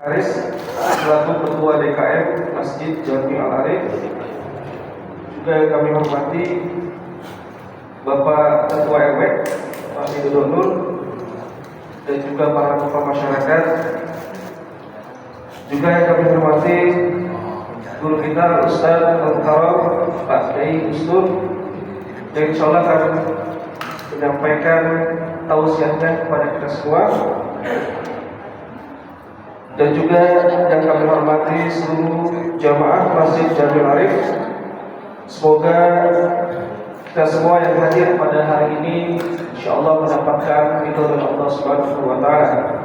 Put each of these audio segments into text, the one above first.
Aris selaku Ketua DKM Masjid Jami Al-Arif, juga kami hormati Bapak Ketua RW Pak Hidayat Nur, dan juga para tokoh masyarakat, juga yang kami hormati guru kita Ustaz Al-Karam Pak Kiai Ustur, yang insyaallah akan menyampaikan tausiahnya kepada kita semua. Dan juga yang kami hormati seluruh jamaah Masjid Jami Al-Arif, semoga kita semua yang hadir pada hari ini insyaallah mendapatkan ridho dari Allah Subhanahu wa taala.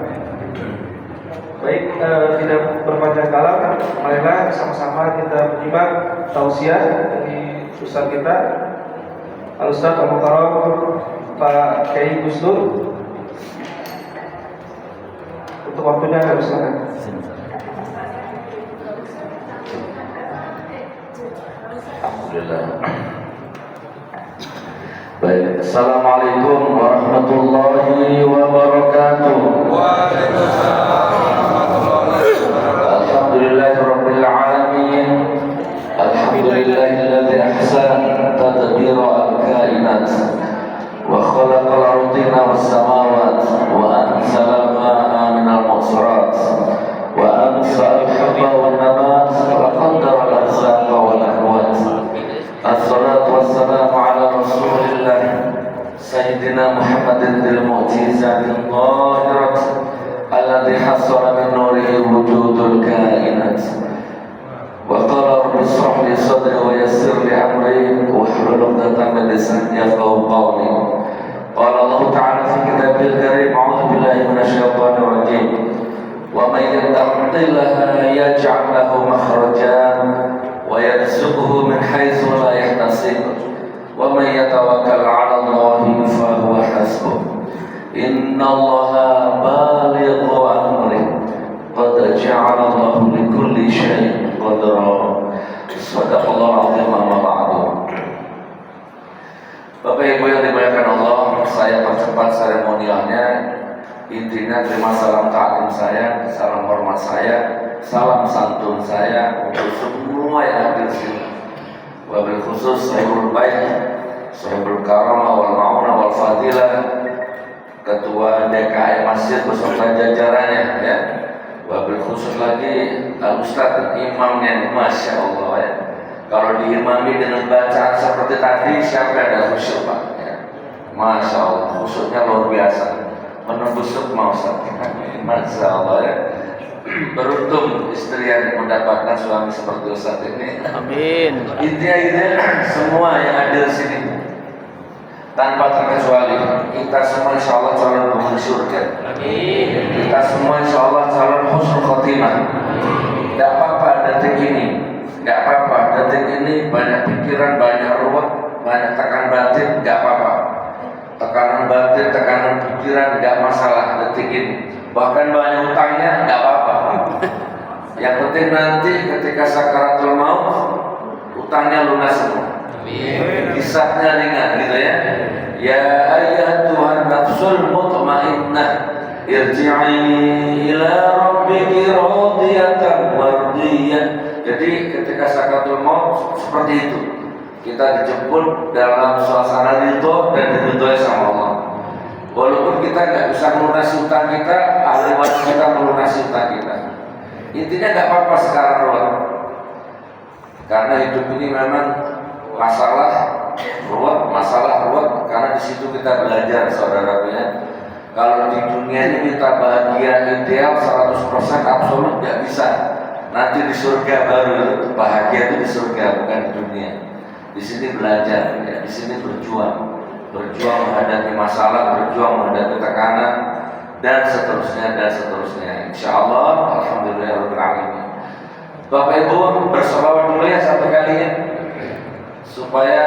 Baik, tidak berpanjang kalam, marilah sama-sama kita menyimak tausiah dari ustaz kita Al-Ustaz Al-Mukarram Pak Kiai Ustur. Untuk waktunya kami silakan. Alhamdulillah. Baik, assalamualaikum warahmatullahi wabarakatuh. Alhamdulillahirabbil alamin. Alhamdulillahilladzi ahsana tadbira al-kainat wa khalaqal ardina was samawati wa anzala ma'a minal mu'sirat wa anzala al-habba wan nabat wa qaddara al-arzaqa wal ahwat. Assalatu wassalamu ala rasulillah sayyidina Muhammadin bil mu'jizatil zahirat alladhi hassara min nurihi wujudul kainat. Wa qala rabbi ishrah li sadri wa yassir li amri wahlul 'uqdatam min lisani yafqahu qawli. Qala Allah ta'ala fi kitabil karim, a'udzu billahi minasyaitonir rajim. Wa may yattaqillaha yaj'al lahu makhrajan wa yarzuqhu min haitsu la yahtasib. Wa may yatawakkal 'ala Allahi fa huwa hasbuh. Innallaha balighu amrihi qad ja'ala Allahu likulli syai'in qadra. Shadaqallahu 'azim, amma ba'du. Bapak Ibu yang dimuliakan Allah, saya percepat seremonialnya. Intinya terima salam taklim saya, salam hormat saya, salam santun saya untuk semua yang hadir sini. Wabil khusus sahibul bait, sahibul karamah wal ma'unah wal fadilah, Ketua DKM Masjid beserta jajarannya, ya. Wabil khusus lagi Al-Ustaz imamnya, Masya Allah, ya. Kalau diimami dengan bacaan seperti tadi, siapa yang ada khusyuk, Pak? Ya. Masya Allah, khusyuknya luar biasa, menembus sukma, Ustaz. Masya Allah, ya. Beruntung istri yang mendapatkan suami seperti Ustaz ini. Amin. Intinya semua yang ada di sini tanpa terkecuali kita semua insya Allah calon penghuni surga. Amin. Kita semua insya Allah calon husnul khotimah. Tidak apa-apa detik ini, tidak apa-apa detik ini banyak pikiran, banyak ruwet, banyak tekan batin, tidak apa-apa. Tekanan batin, tekanan pikiran tidak masalah detik ini. Bahkan banyak utangnya tidak apa-apa. Yang penting nanti ketika sakaratul maut utangnya lunas semua. Hisabnya ringan, gitu ya. Ya ayyatuhan nafsul mutmainnah irji'i ila rabbiki radiyatan mardiyah. Jadi ketika sakaratul maut seperti itu, kita dijemput dalam suasana ridho dan diridhoi sama Allah. Walaupun kita nggak bisa melunasi utang kita, ahli waris kita melunasi utang kita. Intinya nggak apa-apa sekarang ruwet, karena hidup ini memang masalah ruwet, karena di situ kita belajar, saudara-saudara. Kalau di dunia ini kita bahagia ideal 100% absolut nggak bisa. Nanti di surga baru bahagia itu di surga, bukan di dunia. Di sini belajar, ya, di sini berjuang menghadapi masalah, berjuang menghadapi tekanan, dan seterusnya. Insya Allah, alhamdulillahirabbil alamin. Bapak Ibu berselawat dulu ya satu kali ya, supaya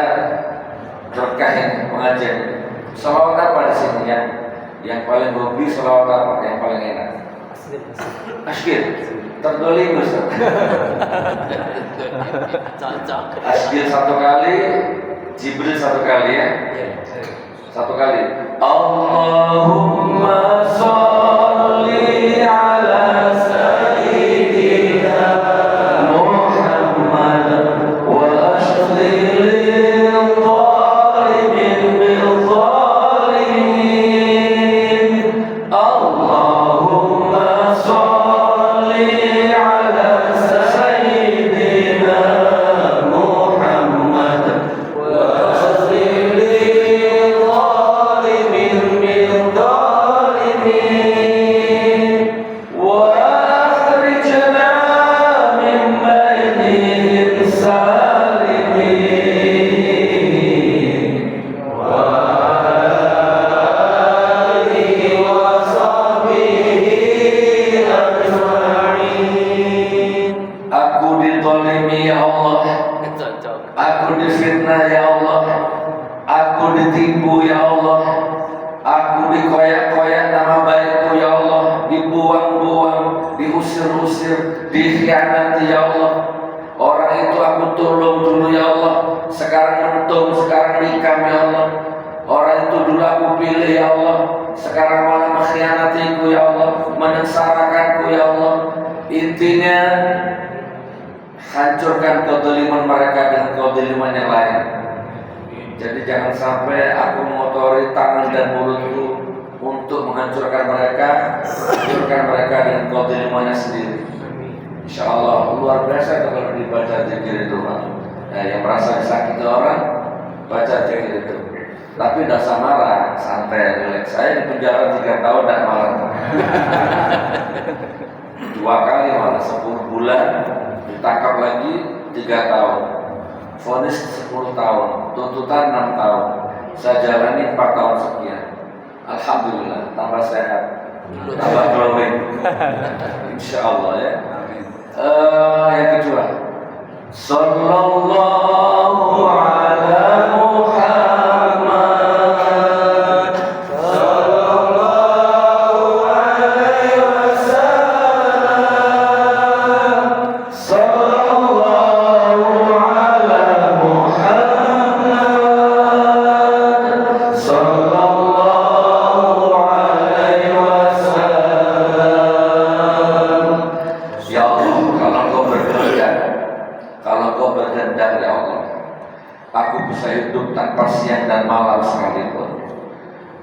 berkah pengajian. Selawat apa di sini ya? Yang paling hobi selawat apa? Yang paling enak? Asyir. Terdolim Ustaz. Asyir satu kali, Jibril satu kali ya. Satu kali. Allahumma sholli ala sayyidina dizalimi ya Allah, aku difitnah ya Allah, aku ditipu ya Allah, aku dikoyak-koyak nama baikku ya Allah, dibuang-buang, diusir-usir, dikhianati ya Allah. Orang itu aku tolong dulu ya Allah, sekarang mentung, sekarang nikam ya Allah. Orang itu dulu aku pilih ya Allah, sekarang malah mengkhianatiku ya Allah, menyengsarakanku ya Allah. Intinya hancurkan kezaliman mereka dengan kezaliman yang lain. Jadi jangan sampai aku mengotori tangan dan mulutku untuk menghancurkan mereka, hancurkan mereka dengan kezalimannya sendiri. Insya Allah luar biasa kalau dibaca zikir itu, Pak. Nah, yang merasa disakiti orang baca zikir itu. Tapi tidak marah, santai, relax. Saya di penjara 3 tahun tidak marah. 2 kali malah 10 bulan, ditangkap lagi 3 tahun. Vonis 10 tahun, tuntutan 6 tahun. Saya jalani 4 tahun sekian. Alhamdulillah, tambah sehat, tambah glowing. Insya Allah ya. Yang kedua, Sallallahu ala Muhammad, Sallallahu alaihi wasallam, Sallallahu ala Muhammad, Sallallahu alaihi wasallam. Ya Allah, kalau kau berkehendak ya Allah, aku bisa hidup tanpa siang dan malam sekalipun.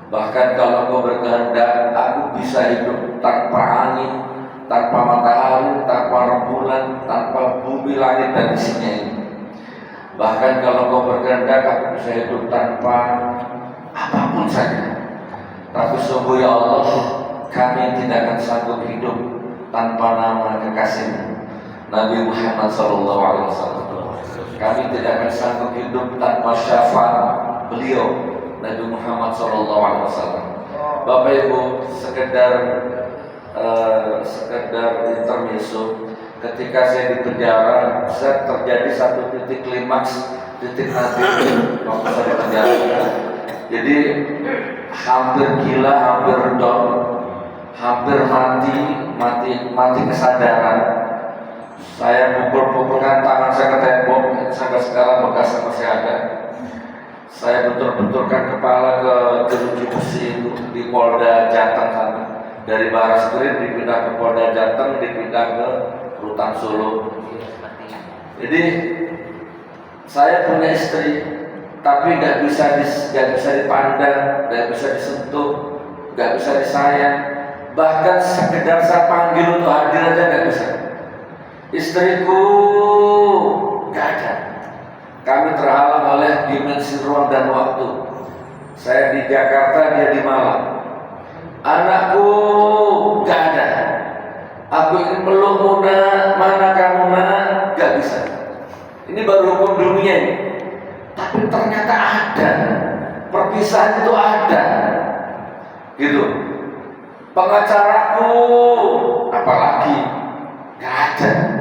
Bahkan kalau kau berkehendak, aku bisa hidup tanpa angin, tanpa matahari, tanpa rembulan, tanpa bumi langit dan isinya ini. Bahkan kalau kau berkehendak, aku bisa hidup tanpa apapun saja. Tapi sungguh ya Allah, kami tidak akan sanggup hidup tanpa nama kekasih Nabi Muhammad SAW. Kami tidak akan sanggup hidup tanpa syafaat beliau Nabi Muhammad SAW. Bapak Ibu, sekedar intermezzo. Ketika saya di penjara, saya terjadi satu titik klimaks, titik mati waktu saya di penjara. Jadi hampir gila, hampir down, hampir mati kesadaran. Saya pukul-pukulkan tangan saya ke tembok, sampai sekarang bekasnya masih ada. Saya bentur-benturkan kepala ke jeruji besi itu di Polda Jateng sana. Dari Baratskrim dipindah ke Polda Jateng, dipindah ke Rutan Solo. Jadi saya punya istri, tapi nggak bisa dipandang, nggak bisa disentuh, nggak bisa disayang. Bahkan sekedar saya panggil untuk hadir aja nggak bisa. Istriku gak ada. Kami terhalang oleh dimensi ruang dan waktu. Saya di Jakarta, dia di Malang. Anakku gak ada. Aku ingin meluk Muna, mana kamu Muna? Gak bisa. Ini baru hukum dunia ini. Tapi ternyata ada. Perpisahan itu ada. Gitu. Pengacaraku apalagi gak ada.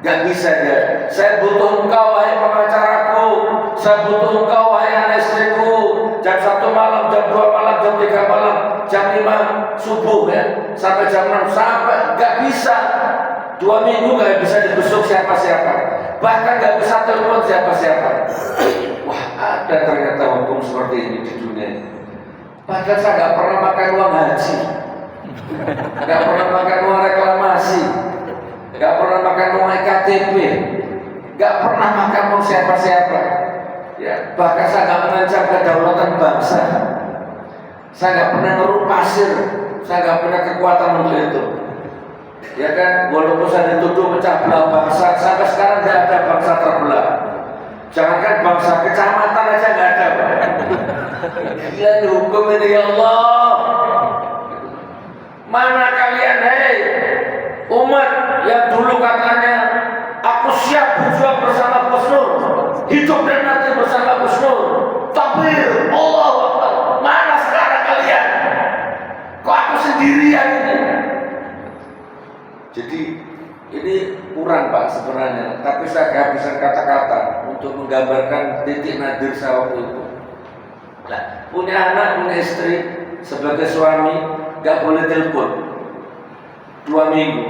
Gak bisa dia. Saya butuh engkau wahai pengacaraku, saya butuh engkau wahai anak istriku. Jam 1 malam, jam 2 malam, jam 3 malam, jam 5 subuh ya, sampai jam 6 sampai gak bisa. 2 minggu gak bisa dibesuk siapa-siapa, bahkan gak bisa telepon siapa-siapa. Wah, ada ternyata hukum seperti ini di dunia. Padahal saya gak pernah makan uang haji, gak pernah makan uang reklamasi, gak pernah makan uang KTP, gak pernah makan uang siapa-siapa. Ya, bahkan saya gak mengancam kedaulatan bangsa. Saya gak pernah ngerup pasir, saya gak punya kekuatan untuk itu. Ya kan, walaupun saya dituduh pecah belah bangsa, sampai sekarang gak ada bangsa terbelah. Jangankan bangsa, kecamatan aja gak ada, Pak. Gila ini hukum ini ya Allah. Mana kalian, hei umat yang dulu katanya aku siap berjuang bersama Gus Nur, hidup dan mati bersama Gus Nur, tapi Allah Akbar, mana sekarang kalian? Kok aku sendirian ini? Jadi Ini kurang Pak sebenarnya, tapi saya kehabisan kata-kata untuk menggambarkan titik nadir saya waktu itu. Nah, punya anak, punya istri, sebagai suami nggak boleh telepon 2 minggu,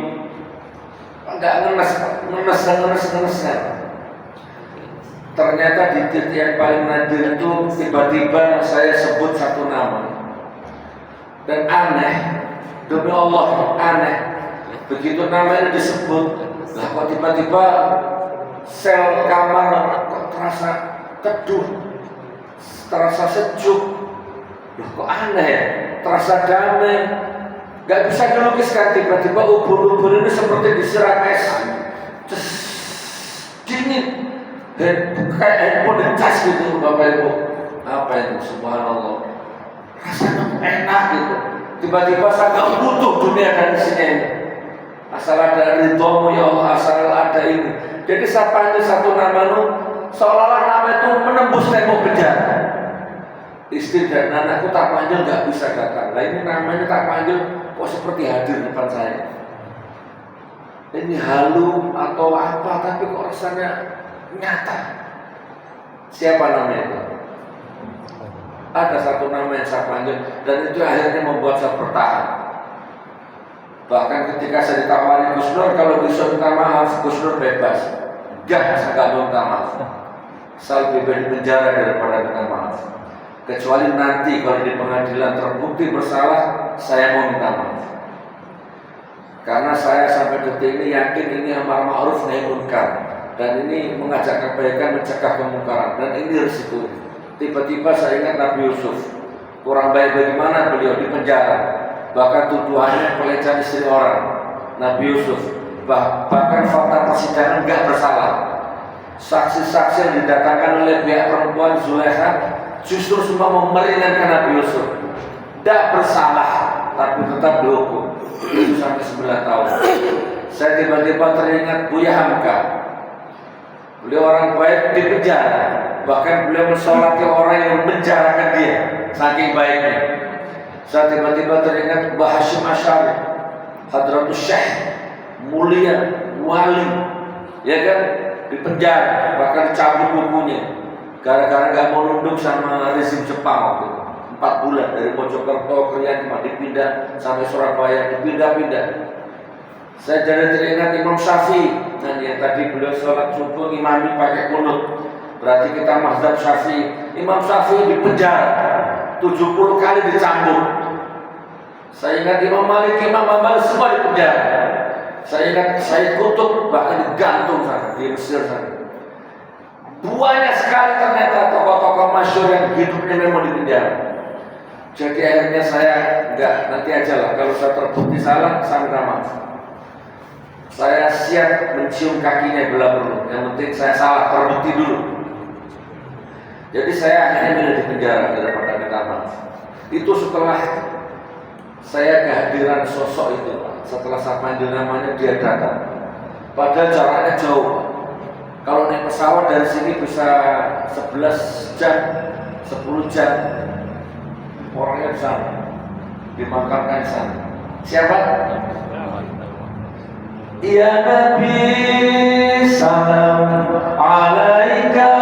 nggak ngenes. Ternyata di titik yang paling nadir itu tiba-tiba saya sebut satu nama dan aneh, demi Allah aneh. Begitu namanya disebut, lah kok tiba-tiba sel kamar kok terasa teduh, terasa sejuk. Loh kok aneh ya, terasa damai. Gak bisa dilukiskan, tiba-tiba ubun-ubun ini seperti disiram es. Dingin. Kayak handphone dicas gitu Bapak Ibu. Apa itu? Subhanallah. Rasanya enak gitu. Tiba-tiba saya gak butuh dunia dan isinya ini. Asal ada ridhomu ya Allah, asal ada ini. Jadi saya panggil satu nama itu, seolah-olah nama itu menembus tembok penjara. Istri dan anakku tak panggil gak bisa datang. Nah ini namanya tak panggil kok seperti hadir depan saya. Ini halu atau apa, tapi kok rasanya nyata. Siapa namanya itu? Ada satu nama yang saya panggil dan itu akhirnya membuat saya bertahan. Bahkan ketika saya ditawari Gus Nur, kalau bisa minta maaf, Gus Nur bebas. Saya nggak mau minta maaf. Saya lebih baik di penjara daripada minta maaf. Kecuali nanti kalau di pengadilan terbukti bersalah, saya mau minta maaf. Karena saya sampai detik ini yakin ini amar ma'ruf nahi munkar dan ini mengajak kebaikan, mencegah kemungkaran, dan ini risiko. Tiba-tiba saya ingat Nabi Yusuf. Kurang baik bagaimana beliau di penjara. Bahkan tuduhannya pelecehan istri orang. Nabi Yusuf bahkan fakta persidangan enggak bersalah. Saksi-saksi yang didatangkan oleh pihak perempuan Zulaikha justru semua memeringankan Nabi Yusuf. Tidak bersalah, tapi tetap dihukum. Itu sampai 9 tahun. Saya tiba-tiba teringat Buya Hamka. Beliau orang baik di penjara. Bahkan beliau mensolati orang yang menjarakan dia, saking baiknya. Saya tiba-tiba teringat Mbah Hashim Asy'ari, Hadratus Syekh, mulia, wali, ya kan, di penjara, bahkan dicabut bukunya, gara-gara gak mau nunduk sama rezim Jepang waktu itu. 4 bulan dari Mojokerto ke Yaman dipindah sampai Surabaya, dipindah-pindah. Saya jadi teringat Imam Syafi'i, dan yang tadi beliau sholat subuh imami pakai kunut, berarti kita mazhab Syafi'i. Imam Syafi'i di penjara 70 kali dicambuk. Saya ingat Imam Malik, Imam Ahmad semua di penjara. Saya ingat Sayyid Qutb bahkan digantung sana di Mesir sana. Banyak sekali ternyata tokoh-tokoh masyhur yang hidupnya memang di penjara. Jadi akhirnya saya enggak, nanti aja lah, kalau saya terbukti salah, saya minta maaf. Saya siap mencium kakinya bila perlu. Yang penting saya salah, terbukti dulu. Jadi saya akhirnya milih di penjara daripada minta maaf. Itu setelah saya kehadiran sosok itu, setelah saya panggil namanya dia datang. Padahal jaraknya jauh. Kalau naik pesawat dari sini bisa 11 jam, 10 jam. Orangnya di sana, dimakamkan di sana. Siapa? Ya Nabi, salam alaika.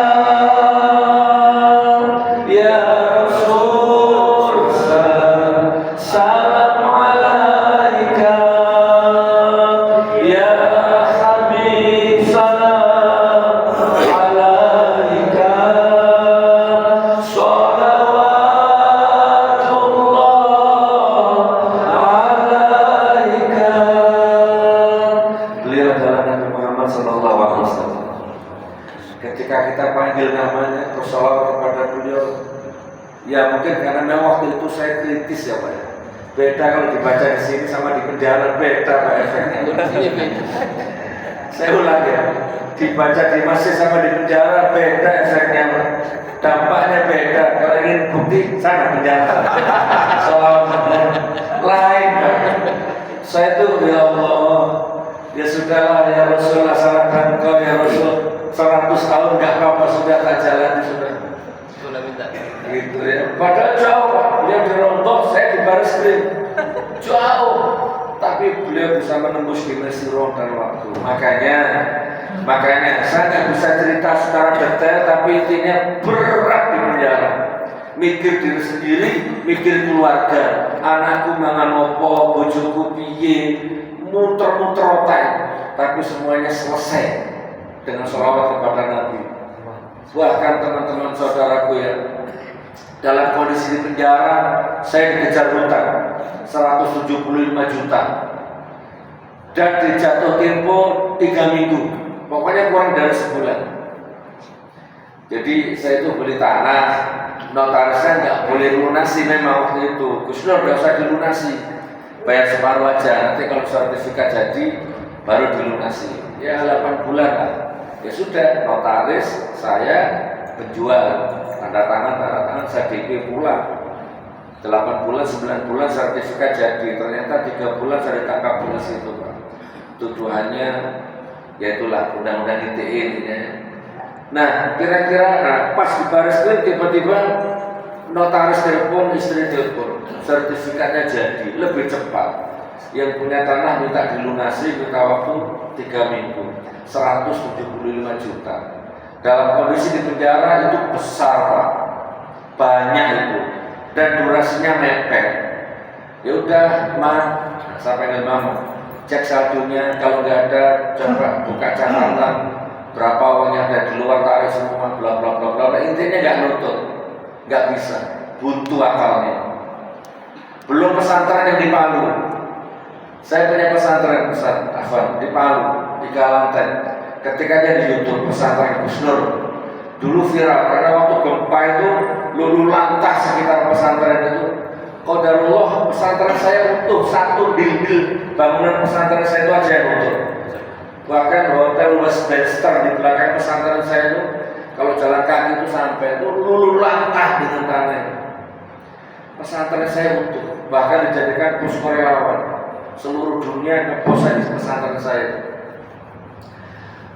Beda kalau dibaca di sini sama di penjara, beda Pak efeknya. Saya ulang ya, dibaca di masjid sama di penjara beda efeknya, dampaknya beda. Kalau ingin bukti sana penjara, soalnya lain. Saya tuh ya Allah, ya sudahlah ya Rasulullah, salahkan kau ya Rasul, 100 tahun nggak apa-apa, sudah tak jalan sudah. Gitu ya. Padahal jauh Pak, dia di Rontok, saya di baris krim. Jauh. Tapi tapi beliau bisa menembus dimensi ruang dan waktu. Makanya saya nggak bisa cerita secara detail, tapi intinya berat di penjara. Mikir diri sendiri, mikir keluarga, anakku mangan opo, bojoku piye, muter-muter otak, tapi semuanya selesai dengan sholawat kepada Nabi. Bahkan teman-teman saudaraku ya, dalam kondisi di penjara, saya dikejar hutang 175 juta dan dijatuh tempo 3 minggu, pokoknya kurang dari sebulan. Jadi saya itu beli tanah, notarisnya nggak boleh lunasi memang waktu itu. Gus Nur nggak usah dilunasi, bayar separuh aja. Nanti kalau sertifikat jadi baru dilunasi. Ya 8 bulan lah. Ya sudah, notaris saya penjual, tanda tangan saya DP pulang. 8 bulan, 9 bulan sertifikat jadi. Ternyata 3 bulan saya ditangkap polisi itu, Pak. Tuduhannya ya itulah undang-undang ITE ya. Nah, kira-kira pas di baris krim tiba-tiba notaris telepon, istri telepon, sertifikatnya jadi, lebih cepat. Yang punya tanah minta dilunasi, minta waktu 3 minggu, 175 juta. Dalam kondisi di penjara itu besar, Pak, banyak itu, dan durasinya mepet. Ya udah, sampai dengan mama, cek saldonya, kalau nggak ada coba buka catatan. Berapa uangnya ada di luar, tarik semua, bla bla bla bla. Intinya nggak nutut, nggak bisa, buntu akalnya. Belum pesantren yang di Palu. Saya punya pesantren di Palu, 3 lantai. Ketika dia di YouTube pesantren Gus Nur, dulu viral karena waktu gempa itu lulu lantah sekitar pesantren itu. Qadarullah pesantren saya utuh, satu dil bangunan pesantren saya itu aja yang utuh. Bahkan hotel Westminster di belakang pesantren saya itu, kalau jalan kaki itu sampai itu lulu lantah dengan tanah. Pesantren saya utuh, bahkan dijadikan posko relawan. Seluruh dunia ngepost di pesantren saya.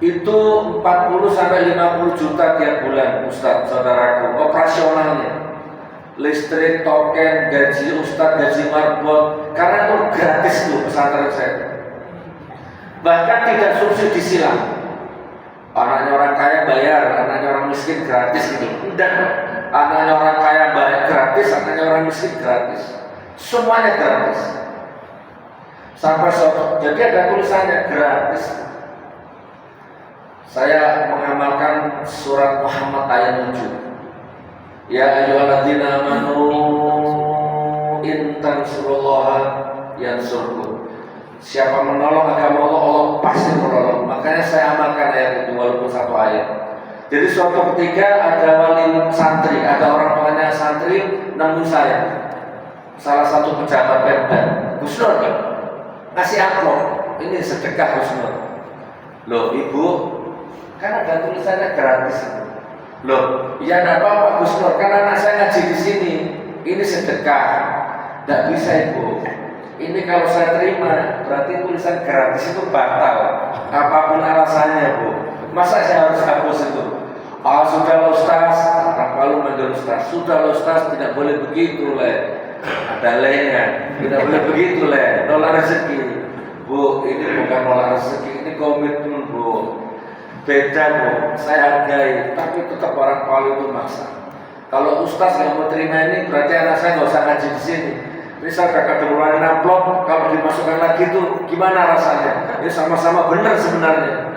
Itu 40 sampai 50 juta tiap bulan, Ustadz, saudaraku, operasionalnya. Listrik, token, gaji ustadz, gaji marbot, karena itu gratis tuh pesantren saya. Bahkan tidak subsidi silang. Anaknya orang kaya bayar, anaknya orang miskin gratis gitu. Tidak, anaknya orang kaya bayar gratis, anaknya orang miskin gratis. Semuanya gratis. Sampai jadi ada tulisannya gratis. Saya mengamalkan surat Muhammad ayat 7. Ya ayyuhalladzina amanu in tansurullaha yansurkum. Siapa menolong agama Allah, Allah pasti menolong. Makanya saya amalkan ayat itu walaupun satu ayat. Jadi suatu ketika ada wali santri, ada orang tuanya santri nemu saya, salah satu pejabat Pemda, Gus Nur ngasih amplop, ini sedekah Gus Nur. Loh ibu, kan ada tulisannya gratis. Loh, ya enggak apa-apa Gus Nur, kan anak saya ngaji di sini, ini sedekah. Enggak bisa ibu. Ini kalau saya terima, berarti tulisan gratis itu batal. Apapun alasannya, Bu. Masa saya harus hapus itu? Ah, sudah Ustaz, lalu manggil Ustaz. Sudah Ustaz, tidak boleh begitu, Le. Ada lenya, tidak boleh begitu, Le. Nolak rezeki. Bu, ini bukan nolak rezeki, ini komitmen, Bu. Beda, Bu. Saya hargai, tapi tetap orang Palu itu maksa. Kalau Ustaz yang mau terima ini, berarti anak saya nggak usah ngaji di sini. Misal kakak keluarin amplop, kalau dimasukkan lagi itu gimana rasanya? Ini sama-sama benar sebenarnya.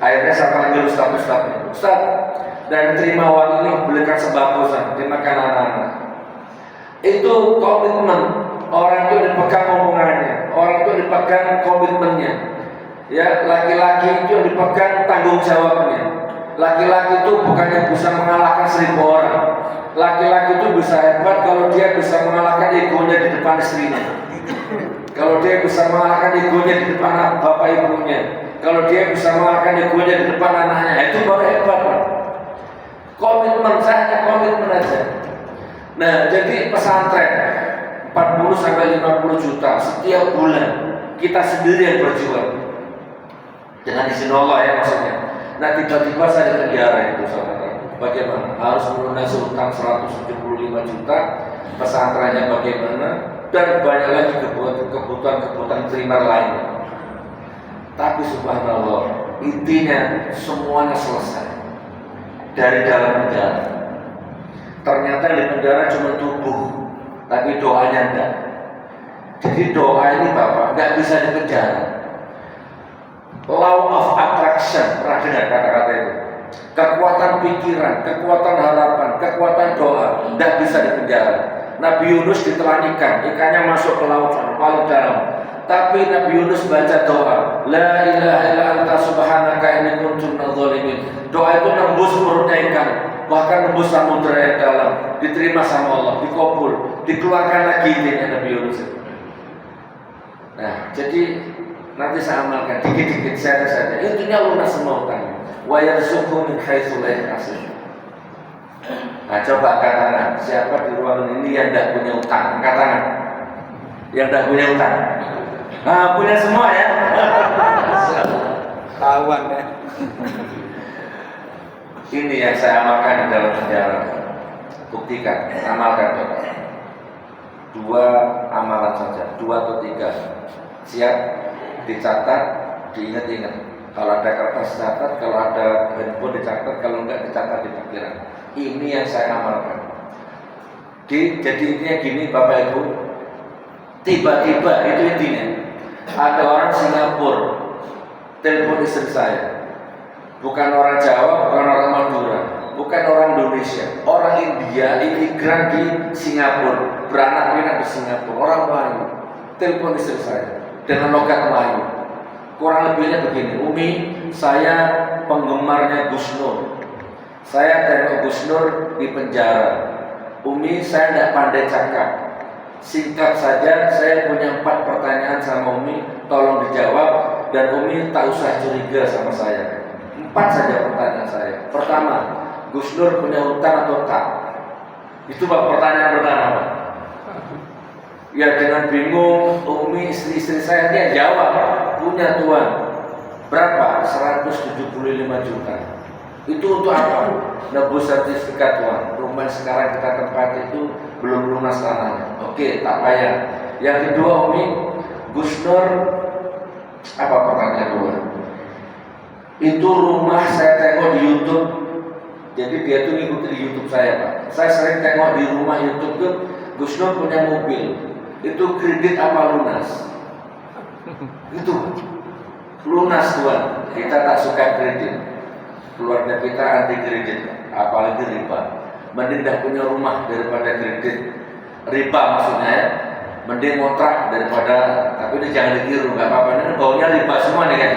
Akhirnya saya panggil Ustaz-Ustaznya. Ustaz, dan terima uang ini belikan sembako, dimakan anak-anak. Itu komitmen. Orang itu dipegang omongannya, orang itu dipegang komitmennya. Ya, laki-laki itu dipegang tanggung jawabnya. Laki-laki itu bukannya bisa mengalahkan 1000 orang. Laki-laki itu bisa hebat kalau dia bisa mengalahkan egonya di depan istrinya. Kalau dia bisa mengalahkan egonya di depan bapak ibunya. Kalau dia bisa mengalahkan egonya di depan anaknya, itu baru hebat, Pak. Komitmen, saya hanya komitmen aja. Nah, jadi pesantren 40 sampai 50 juta setiap bulan. Kita sendiri yang berjuang. Dengan izin Allah ya maksudnya. Nah, tiba-tiba saya di penjara itu, saudara. Bagaimana? Harus melunasi utang 175 juta. Pesantrennya bagaimana? dan banyak lagi kebutuhan primer lain. Tapi subhanallah, intinya semuanya selesai dari dalam penjara. Ternyata di penjara cuma tubuh, tapi doanya enggak. Jadi doa ini Bapak enggak bisa di penjara. Law of attraction, pernah dengar kata-kata itu? Kekuatan pikiran, kekuatan harapan, kekuatan doa enggak bisa di penjara. Nabi Yunus ditelan ikannya masuk ke laut paling dalam. Tapi Nabi Yunus baca doa, La ilaha illa anta subhanaka inni kuntu minadh dhalimin. Doa itu nembus perutnya ikan, bahkan nembus samudera yang dalam, diterima sama Allah, dikabul, dikeluarkan lagi intinya Nabi Yunus. Nah, jadi nanti saya amalkan dikit-dikit saja. Intinya lunas semua utang. Wa yarzuqhu min haitsu la yahtasib. Nah, coba angkat tangan. Siapa di ruangan ini yang tidak punya utang? Angkat tangan. Yang tidak punya utang. Nah, punya semua ya. Kawan ya. Ini yang saya amalkan di dalam penjara. Buktikan, amalkan coba. 2 amalan saja, 2 atau 3. Siap, dicatat, diingat-ingat. Kalau ada kertas catat, kalau ada handphone dicatat, kalau enggak dicatat di pikiran. Ini yang saya amalkan. Jadi intinya gini Bapak Ibu, tiba-tiba itu intinya ada orang Singapura telepon istri saya, bukan orang Jawa, bukan orang Madura, bukan orang Indonesia, orang India, imigran di Singapura, beranak pinak di Singapura, orang Melayu, telepon istri saya dengan logat Melayu. Kurang lebihnya begini, Umi, saya penggemarnya Gus Nur. Saya tengok Gus Nur di penjara. Umi, saya tidak pandai cakap. Singkat saja, saya punya 4 pertanyaan sama Umi, tolong dijawab. Dan Umi tak usah curiga sama saya. 4 saja pertanyaan saya. Pertama, Gus Nur punya hutang atau tak? Itu pertanyaan pertama, Pak. Ya dengan bingung, Umi istri saya dia jawab, punya Tuan. Berapa? 175 juta. Itu untuk apa? Nebus sertifikat Tuan. Rumah sekarang kita tempati itu belum lunas tanahnya. Oke, tak payah. Yang kedua Umi, Gus Nur, apa pertanyaan Tuan? Itu rumah saya tengok di YouTube. Jadi dia tuh ngikutin di YouTube saya, Pak. Saya sering tengok di rumah YouTube tuh Gus Nur punya mobil. Itu kredit apa lunas? Itu lunas Tuan. Kita tak suka kredit. Keluarga kita anti kredit, apalagi riba. Mending dah punya rumah daripada kredit. Riba maksudnya ya. Mending ngontrak daripada, tapi ini jangan ditiru, nggak apa-apa. Ini baunya riba semua nih kan.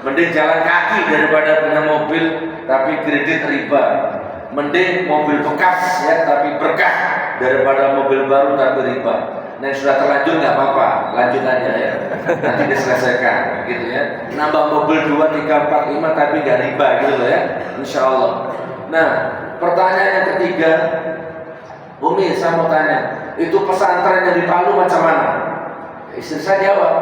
Mending jalan kaki daripada punya mobil tapi kredit riba. Mending mobil bekas ya tapi berkah daripada mobil baru tapi riba. Nah sudah terlanjur nggak apa-apa, lanjut aja ya. Nanti diselesaikan, gitu ya. Nambah mobil 2, 3, 4, 5 tapi nggak riba gitu loh ya, insya Allah. Nah pertanyaan yang ketiga, Umi saya mau tanya, itu pesantren yang di Palu macam mana? Istri saya jawab,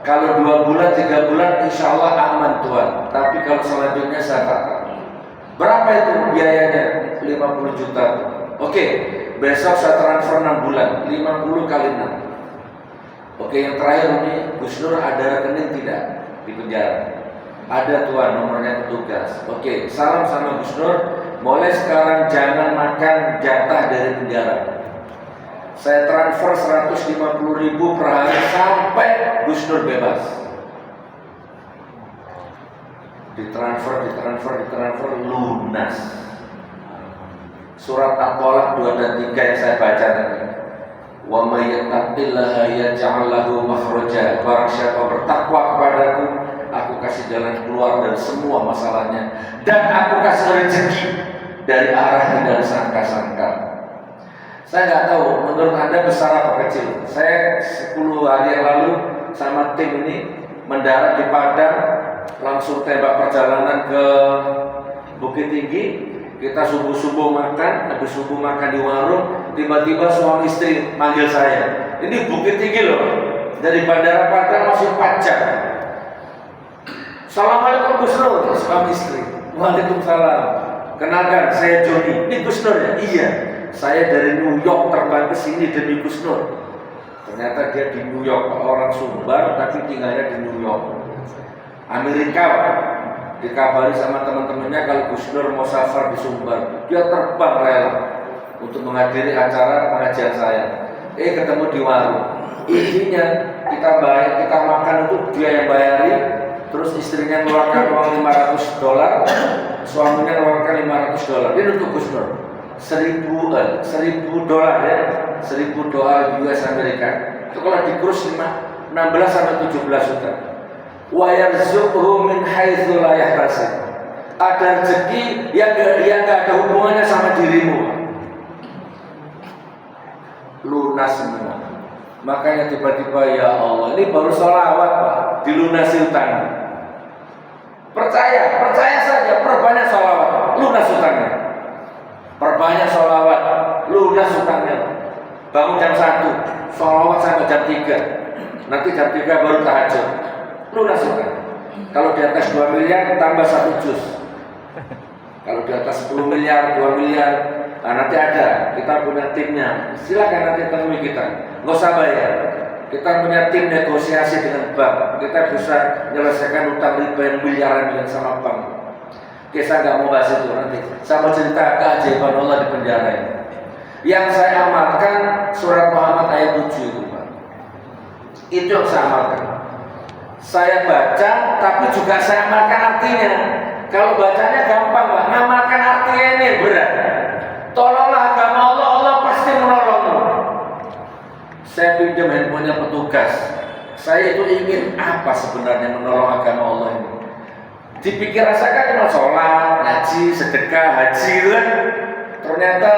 kalau 2 bulan, 3 bulan insya Allah aman Tuan. Tapi kalau selanjutnya saya tak tahu. Berapa itu biayanya? 50 juta. Oke, besok saya transfer 6 bulan, 50 kali 6. Oke, yang terakhir ini, Gus Nur ada rekening tidak di penjara? Ada Tuan, nomornya petugas. Oke, salam sama Gus Nur. Mulai sekarang jangan makan jatah dari penjara. Saya transfer 150.000 per hari sampai Gus Nur bebas. Ditransfer lunas. Surat At-Tolak 2 dan 3 yang saya baca tadi. Wa may yattaqillaha yaj'al lahu makhraja. Barang siapa bertakwa kepadaku, aku kasih jalan keluar dari semua masalahnya, dan aku kasih rezeki dari arah yang tidak disangka-sangka. Saya nggak tahu menurut Anda besar apa kecil. Saya 10 hari yang lalu sama tim ini mendarat di Padang, langsung tembak perjalanan ke Bukit Tinggi. Kita subuh-subuh makan, habis subuh makan di warung, tiba-tiba suami istri manggil saya. Ini Bukit Tinggi loh, dari Bandara Padang masih 4 jam. Assalamualaikum Gus Nur, suami istri. Waalaikumsalam. Kenalkan, saya Joni. Ini Gus Nur ya? Iya. saya dari New York terbang ke sini demi Gus Nur. Ternyata dia di New York, orang Sumbar tapi tinggalnya di New York, Amerika. Dikabari sama teman-temannya kalau Gus Nur mau safar di Sumbar, dia terbang rela untuk menghadiri acara pengajian saya. Ketemu di warung. Intinya kita makan itu dia yang bayari, terus istrinya mengeluarkan uang $500, suaminya mengeluarkan $500. Ini untuk Gus Nur. $1.000 ya, 1.000 dolar US Amerika. Itu kalau dikurus 16 sampai 17 juta. Wa yarzuquhu min haitsu la yahtasib. Ada rezeki yang enggak ada hubungannya sama dirimu. Lunas semua. Makanya tiba-tiba ya Allah, ini baru sholawat Pak, dilunasi utang. Percaya saja, perbanyak sholawat, lunas utangnya. Perbanyak sholawat, lunas utangnya. Bangun jam 1, sholawat sampai jam 3. Nanti jam 3 baru tahajud, lunas utang. Kalau di atas 2 miliar tambah 1 juz. Kalau di atas 10 miliar, 2 miliar, nah nanti ada, kita punya timnya. Silakan nanti temui kita, nggak usah bayar. Kita punya tim negosiasi dengan bank. Kita bisa menyelesaikan utang riba yang miliaran sama bank. Oke, saya nggak mau bahas itu nanti. Saya mau cerita keajaiban Allah di penjara ini. Yang saya amalkan surat Muhammad ayat 7 itu Pak. Itu yang saya amalkan. Saya baca, tapi juga saya amalkan artinya. Kalau bacanya gampang Pak, ngamalkan artinya ini berat. Tolonglah agama Allah, Allah pasti menolongmu. Saya pinjam handphonenya petugas. Saya itu ingin apa sebenarnya menolong agama Allah ini. Dipikir rasakan cuma sholat, ngaji, sedekah, haji kan. Ternyata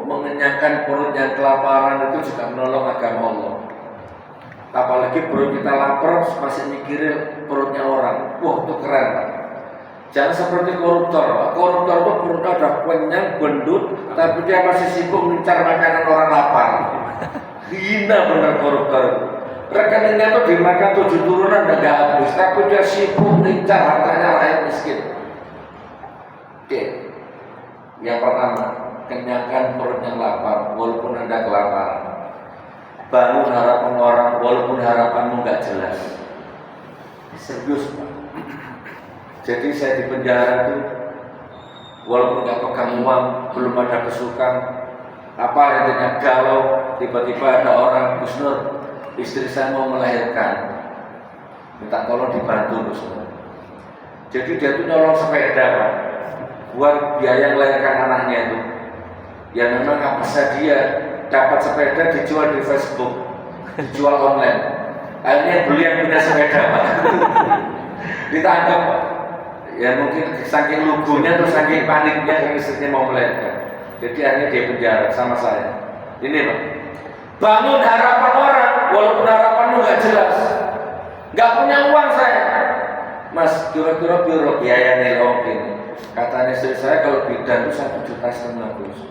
mengenyangkan perut yang kelaparan itu juga menolong agama Allah. Apalagi perut kita lapar masih mikirin perutnya orang. Itu keren Pak. Jangan seperti koruptor. Koruptor itu perutnya udah kenyang, gendut, tapi dia masih sibuk mencar makanan orang lapar. Hina benar koruptor. Rekeningnya tuh dimakan 7 turunan dan gak habis, tapi dia sibuk mencar hartanya rakyat miskin. Oke. Yang pertama, kenyangkan perut yang lapar walaupun Anda kelaparan. Bangun harapan orang walaupun harapanmu gak jelas. Serius Pak. Jadi saya di penjara itu walaupun gak pegang uang, belum ada kesukaan, apa intinya galau, tiba-tiba ada orang, Gus Nur, istri saya mau melahirkan, minta tolong dibantu Gus Nur. Jadi dia tuh nyolong sepeda Pak, buat biaya melahirkan anaknya itu. Ya memang apa saja dia dapat sepeda dijual di Facebook, dijual online. Akhirnya beli yang punya sepeda Pak. Ditangkap Pak. Ya mungkin saking lugunya atau saking paniknya yang istrinya mau melahirkan. Jadi akhirnya dia penjara sama saya. Ini Pak, bangun harapan orang walaupun harapanmu gak jelas. Gak punya uang saya. Mas, kira-kira biro biaya nelong ini. Katanya istri saya kalau bidan itu 1,5 juta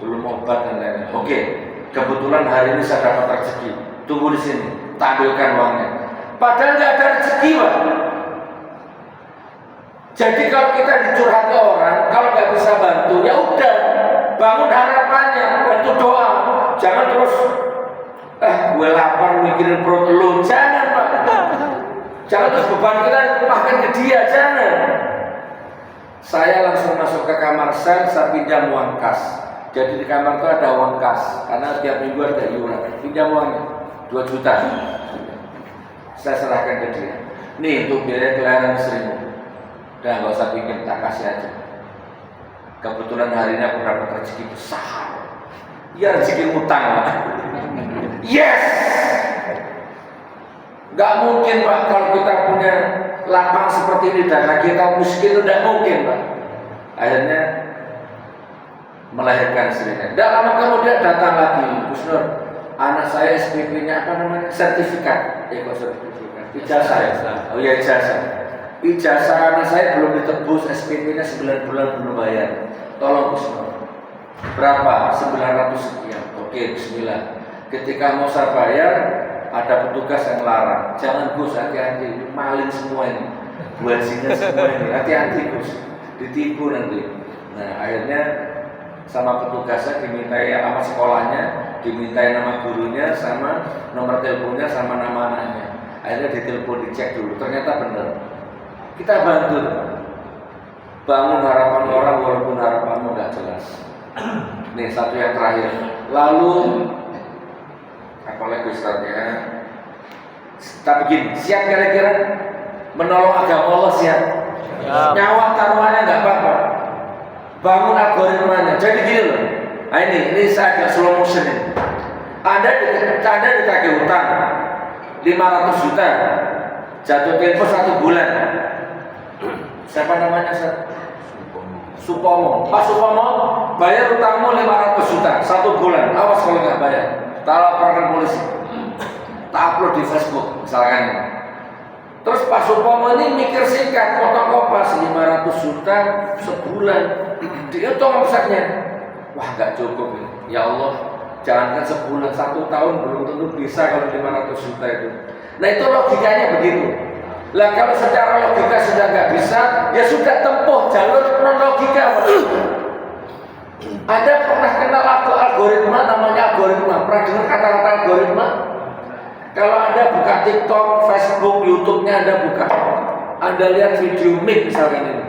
belum obat dan lain-lain. Oke, kebetulan hari ini saya dapat rezeki. Tunggu di sini, tampilkan uangnya. Padahal gak ada rezeki Pak. Jadi kalau kita dicurhati orang, kalau nggak bisa bantu, ya udah bangun harapannya, bantu doa. Jangan terus, gue lapar mikirin perut lu, jangan Pak. Jangan terus beban kita ditumpahkan ke dia, jangan. Saya langsung masuk ke kamar saya pinjam uang kas. Jadi di kamar itu ada uang kas, karena tiap minggu ada iuran. Pinjam uangnya 2 juta. Saya serahkan ke dia. Nih untuk biaya kelahiran istrimu. Udah gak usah pikir, tak kasih aja. Kebetulan hari ini aku dapat rezeki besar. Ya rezeki utang Pak. Yes. Gak mungkin Pak kalau kita punya lapang seperti ini dan kita miskin, udah mungkin Pak. Akhirnya melahirkan istrinya. Tidak lama kemudian datang lagi, Gus Nur, anak saya SPP-nya apa namanya? Sertifikat. Sertifikat. Ijazah. Oh ya ijazah. Ijazah anak saya belum ditebus, SPP-nya 9 bulan belum bayar. Tolong Gus Nur. Berapa? 900 sekian. Oke, bismillah. Ketika mau saya bayar, ada petugas yang larang. Jangan Gus, hati-hati. Ini maling semua ini. Bajingan semua ini. Hati-hati Gus. Ditipu nanti. Nah, akhirnya sama petugasnya, dimintai alamat sekolahnya, dimintai nama gurunya, sama nomor teleponnya, sama nama anaknya. Akhirnya ditelepon, dicek dulu, ternyata benar. Kita bantu, bangun harapan orang walaupun harapanmu nggak jelas. Nih satu yang terakhir. Lalu apalagi Ustaznya? Tapi begini, siap kira-kira menolong agama Allah siap? Nyawa taruhannya nggak apa-apa. Bangun algoritmanya. Jadi gini loh. Nah ini saya agak slow motion ini. Anda ditagih utang 500 juta, jatuh tempo 1 bulan. Siapa namanya? Supomo. Pak Supomo, bayar utangmu 500 juta 1 bulan. Awas kalau nggak bayar, tak laporkan polisi, tak upload di Facebook misalkan. Terus Pak Supomo ini mikir singkat, potong kopas 500 juta sebulan, dihitung omsetnya. Wah nggak cukup ini. Ya Allah, jangankan sebulan, 1 tahun belum tentu bisa kalau 500 juta itu. Nah itu logikanya begitu. Lah kalau secara logika sudah nggak bisa, ya sudah tempuh jalur non logika. Anda pernah kenal algoritma, namanya algoritma? Pernah dengar kata-kata algoritma? Kalau Anda buka TikTok, Facebook, YouTube-nya Anda buka, Anda lihat video mic misalkan ini,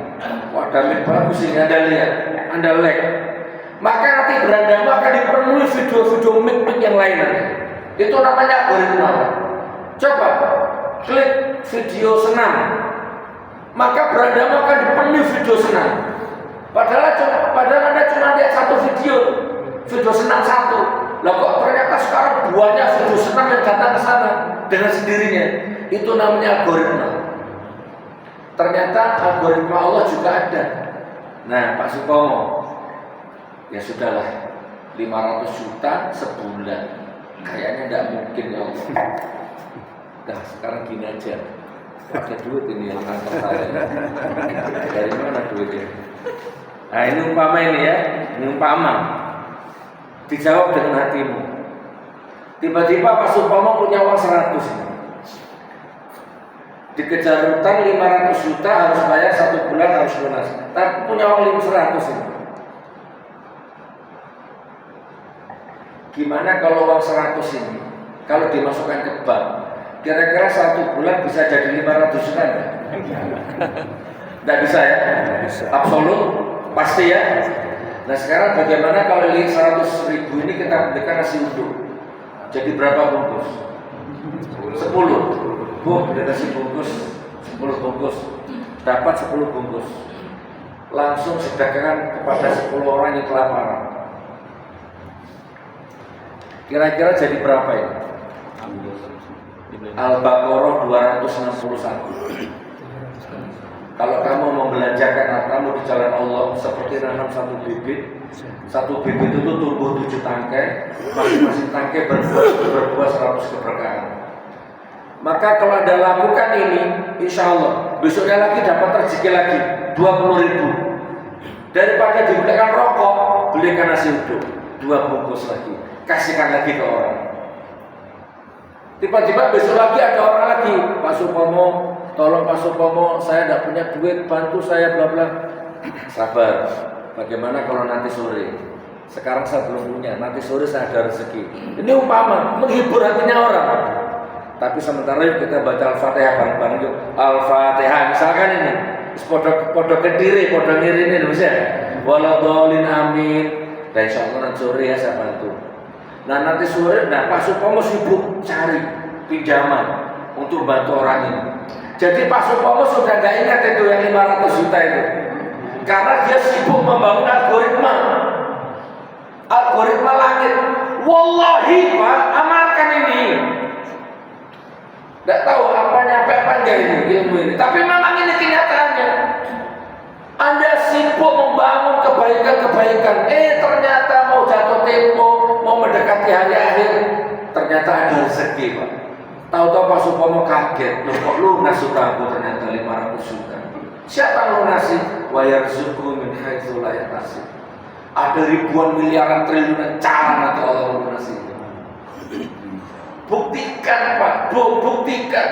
wah ada mic bagus ini, Anda lihat, Anda like, maka nanti berandamu akan dipenuhi video-video mic yang lainnya. Itu namanya algoritma. Coba klik video senam, maka berandamu akan dipenuhi video senam. Padahal Anda cuma lihat satu video senam satu. Lah kok ternyata sekarang banyak video senam yang datang ke sana dengan sendirinya. Itu namanya algoritma. Ternyata algoritma Allah juga ada. Nah, Pak Supomo, ya sudahlah, 500 juta sebulan. Kayaknya tidak mungkin ya Allah. Nah, sekarang gini aja. Pakai duit ini yang kantor saya. Dari mana duitnya? Nah, ini umpama ini ya, ini umpama. Dijawab dengan hatimu. Tiba-tiba Pak Supomo punya uang 100. Dikejar utang 500 juta, harus bayar 1 bulan, harus lunas. Tapi punya uang 100 ini. Gimana kalau uang 100 ini, kalau dimasukkan ke bank, kira-kira 1 bulan bisa jadi 500 juta? Tidak bisa ya? Bisa. Absolut? Pasti ya? Nah sekarang bagaimana kalau 100.000 ini kita belikan nasi uduk? Jadi berapa bungkus? 10. Bu, beli nasi bungkus 10 bungkus, dapat 10 bungkus. Langsung sedekahkan kepada 10 orang yang kelaparan. Kira-kira jadi berapa ini? Al-Baqarah 261. Kalau kamu membelanjakan hartamu di jalan Allah seperti nanam satu bibit itu tumbuh 7 tangkai, masing-masing tangkai berbuah 100 keberkahan. Maka kalau Anda lakukan ini, insya Allah besoknya lagi dapat rezeki lagi 20.000. Daripada dibelikan rokok, belikan nasi uduk 2 bungkus lagi, kasihkan lagi ke orang. Tiba-tiba besok lagi ada orang lagi, Pak Supomo, tolong Pak Supomo, saya tidak punya duit, bantu saya bla bla. Sabar. Bagaimana kalau nanti sore? Sekarang saya belum punya, nanti sore saya ada rezeki. Ini umpama menghibur hatinya orang. Tapi sementara yuk kita baca Al-Fatihah bareng-bareng yuk. Al-Fatihah misalkan ini, podo kediri, podo ngiri ini bisa. Waladhdallin amin. Dan insya Allah nanti sore ya saya bantu. Nah nanti sore, Pak Supomo sibuk cari pinjaman untuk bantu orang ini. Jadi Pak Supomo sudah nggak ingat itu yang 500 juta itu, karena dia sibuk membangun algoritma langit. Wallahi Pak, amalkan ini. Tidak tahu apa nyampe apa enggak ini ilmu ini, tapi memang ini kenyataannya. Anda sibuk membangun kebaikan-kebaikan, ternyata mau jatuh tempo, mau mendekati hari akhir, ternyata ada rezeki Pak. Tahu-tahu Pak Supomo kaget, loh kok lunas utangku ternyata 500 juta. Siapa yang lunasi? Wa yarzuqhu min haitsu la yahtasib. Ada ribuan miliaran triliunan cara nanti Allah lunasi. Buktikan Pak, buktikan.